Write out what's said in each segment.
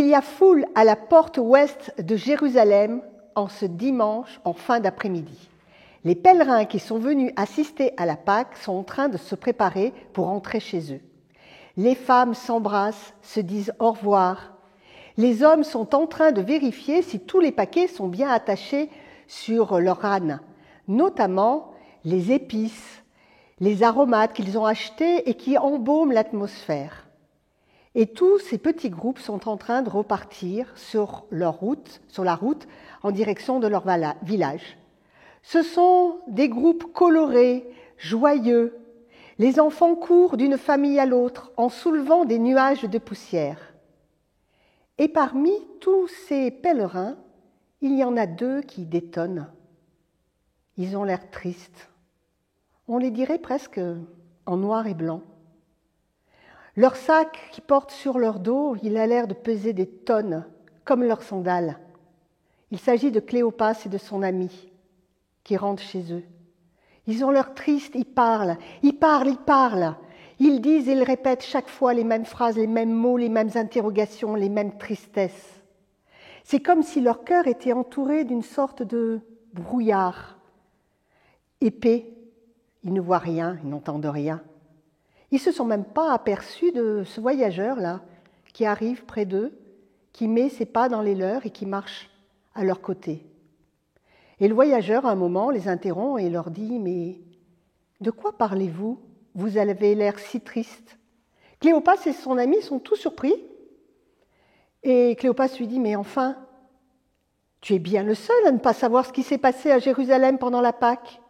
y a foule à la porte ouest de Jérusalem en ce dimanche en fin d'après-midi. Les pèlerins qui sont venus assister à la Pâque sont en train de se préparer pour rentrer chez eux. Les femmes s'embrassent, se disent au revoir. Les hommes sont en train de vérifier si tous les paquets sont bien attachés sur leur âne, notamment les épices, les aromates qu'ils ont achetés et qui embaument l'atmosphère. Et tous ces petits groupes sont en train de repartir sur la route en direction de leur village. Ce sont des groupes colorés, joyeux. Les enfants courent d'une famille à l'autre en soulevant des nuages de poussière. Et parmi tous ces pèlerins, il y en a 2 qui détonnent. Ils ont l'air tristes. On les dirait presque en noir et blanc. Leur sac qu'ils portent sur leur dos, il a l'air de peser des tonnes, comme leurs sandales. Il s'agit de Cléopas et de son ami qui rentrent chez eux. Ils ont l'air tristes, ils parlent. Ils disent et ils répètent chaque fois les mêmes phrases, les mêmes mots, les mêmes interrogations, les mêmes tristesses. C'est comme si leur cœur était entouré d'une sorte de brouillard épais. Ils ne voient rien, ils n'entendent rien. Ils ne se sont même pas aperçus de ce voyageur-là qui arrive près d'eux, qui met ses pas dans les leurs et qui marche à leur côté. Et le voyageur, à un moment, les interrompt et leur dit « Mais de quoi parlez-vous ? Vous avez l'air si triste. » Cléopas et son ami sont tous surpris. Et Cléopas lui dit « Mais enfin, tu es bien le seul à ne pas savoir ce qui s'est passé à Jérusalem pendant la Pâque. »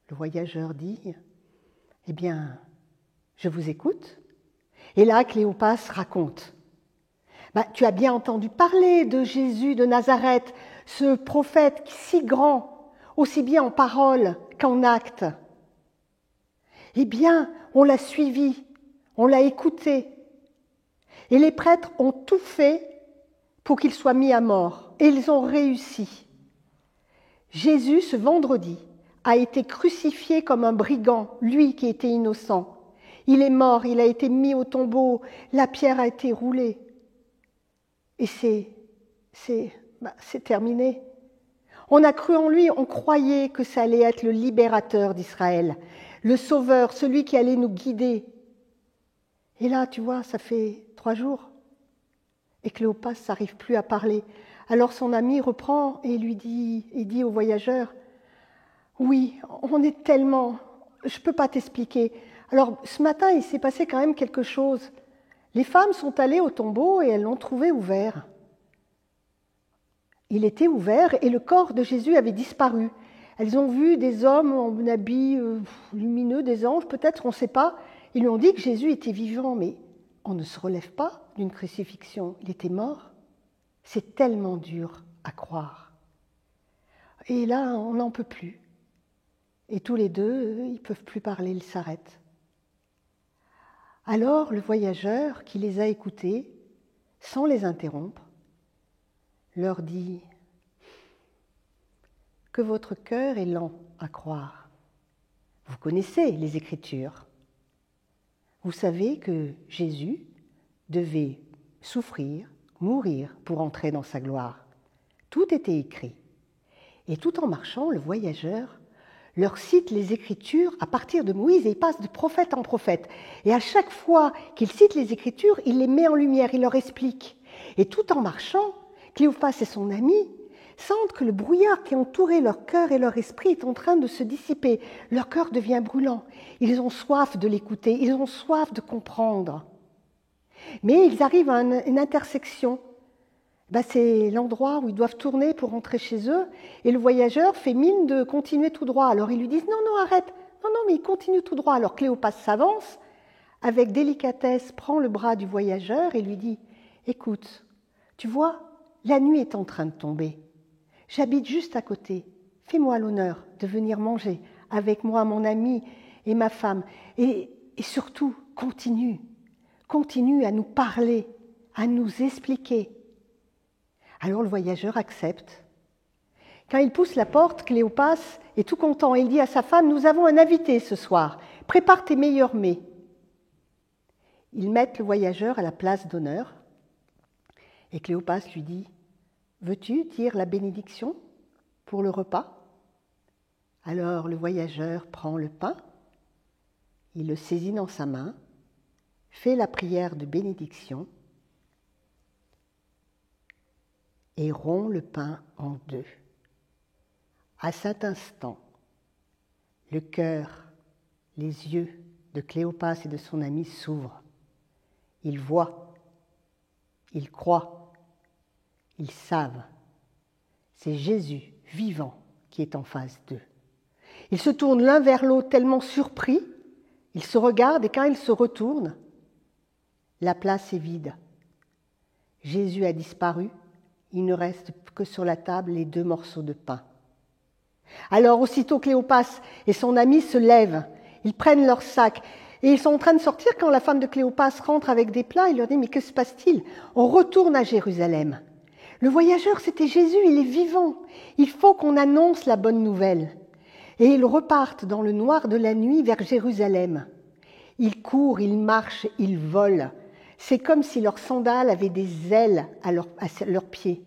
Le voyageur dit « Eh bien, je vous écoute. » Et là, Cléopas raconte. « Tu as bien entendu parler de Jésus de Nazareth, ce prophète si grand, aussi bien en parole qu'en actes. Eh bien, on l'a suivi, on l'a écouté. Et les prêtres ont tout fait pour qu'il soit mis à mort. Et ils ont réussi. Jésus, ce vendredi, a été crucifié comme un brigand, lui qui était innocent. Il est mort, il a été mis au tombeau, la pierre a été roulée. Et c'est terminé. On a cru en lui, on croyait que ça allait être le libérateur d'Israël, le sauveur, celui qui allait nous guider. Et là, tu vois, ça fait 3 jours. Et Cléopas n'arrive plus à parler. Alors son ami reprend et dit au voyageur, « Oui, on est tellement... Je ne peux pas t'expliquer. Alors, ce matin, il s'est passé quand même quelque chose. Les femmes sont allées au tombeau et elles l'ont trouvé ouvert. Il était ouvert et le corps de Jésus avait disparu. Elles ont vu des hommes en habits lumineux, des anges peut-être, on ne sait pas. Ils lui ont dit que Jésus était vivant, mais on ne se relève pas d'une crucifixion. Il était mort. C'est tellement dur à croire. Et là, on n'en peut plus. Et tous les 2, ils ne peuvent plus parler, ils s'arrêtent. Alors le voyageur qui les a écoutés, sans les interrompre, leur dit que votre cœur est lent à croire. Vous connaissez les Écritures. Vous savez que Jésus devait souffrir, mourir pour entrer dans sa gloire. Tout était écrit. Et tout en marchant, le voyageur leur cite les Écritures à partir de Moïse et il passe de prophète en prophète. Et à chaque fois qu'il cite les Écritures, il les met en lumière, il leur explique. Et tout en marchant, Cléopas et son ami sentent que le brouillard qui entourait leur cœur et leur esprit est en train de se dissiper. Leur cœur devient brûlant. Ils ont soif de l'écouter, ils ont soif de comprendre. Mais ils arrivent à une intersection. C'est l'endroit où ils doivent tourner pour rentrer chez eux. Et le voyageur fait mine de continuer tout droit. Alors ils lui disent « Non, arrête. Non, mais il continue tout droit. » Alors Cléopas s'avance, avec délicatesse, prend le bras du voyageur et lui dit « Écoute, tu vois, la nuit est en train de tomber. J'habite juste à côté. Fais-moi l'honneur de venir manger avec moi, mon ami et ma femme. Et surtout, continue à nous parler, à nous expliquer. » Alors le voyageur accepte. Quand il pousse la porte, Cléopas est tout content. Il dit à sa femme « Nous avons un invité ce soir. Prépare tes meilleurs mets. » Ils mettent le voyageur à la place d'honneur. Et Cléopas lui dit, « Veux-tu dire la bénédiction pour le repas ?» Alors le voyageur prend le pain, il le saisit dans sa main, fait la prière de bénédiction et rompt le pain en deux. À cet instant, le cœur, les yeux de Cléopas et de son ami s'ouvrent. Ils voient, ils croient, ils savent. C'est Jésus vivant qui est en face d'eux. Ils se tournent l'un vers l'autre tellement surpris, ils se regardent et quand ils se retournent, la place est vide. Jésus a disparu, il ne reste que sur la table les 2 morceaux de pain. Alors aussitôt Cléopas et son ami se lèvent, ils prennent leur sac et ils sont en train de sortir quand la femme de Cléopas rentre avec des plats. Il leur dit « Mais que se passe-t-il ? On retourne à Jérusalem. Le voyageur, c'était Jésus, il est vivant. Il faut qu'on annonce la bonne nouvelle. » Et ils repartent dans le noir de la nuit vers Jérusalem. Ils courent, ils marchent, ils volent. C'est comme si leurs sandales avaient des ailes à leurs pieds.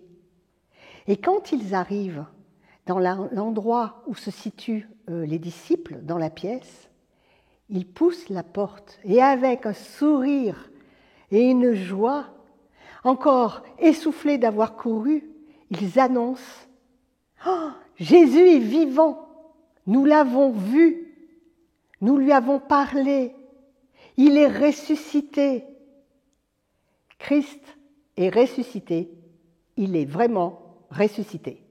Et quand ils arrivent dans l'endroit où se situent les disciples, dans la pièce, ils poussent la porte et avec un sourire et une joie, encore essoufflés d'avoir couru, ils annoncent « Oh, Jésus est vivant, nous l'avons vu, nous lui avons parlé, il est ressuscité. » Christ est ressuscité, il est vraiment ressuscité.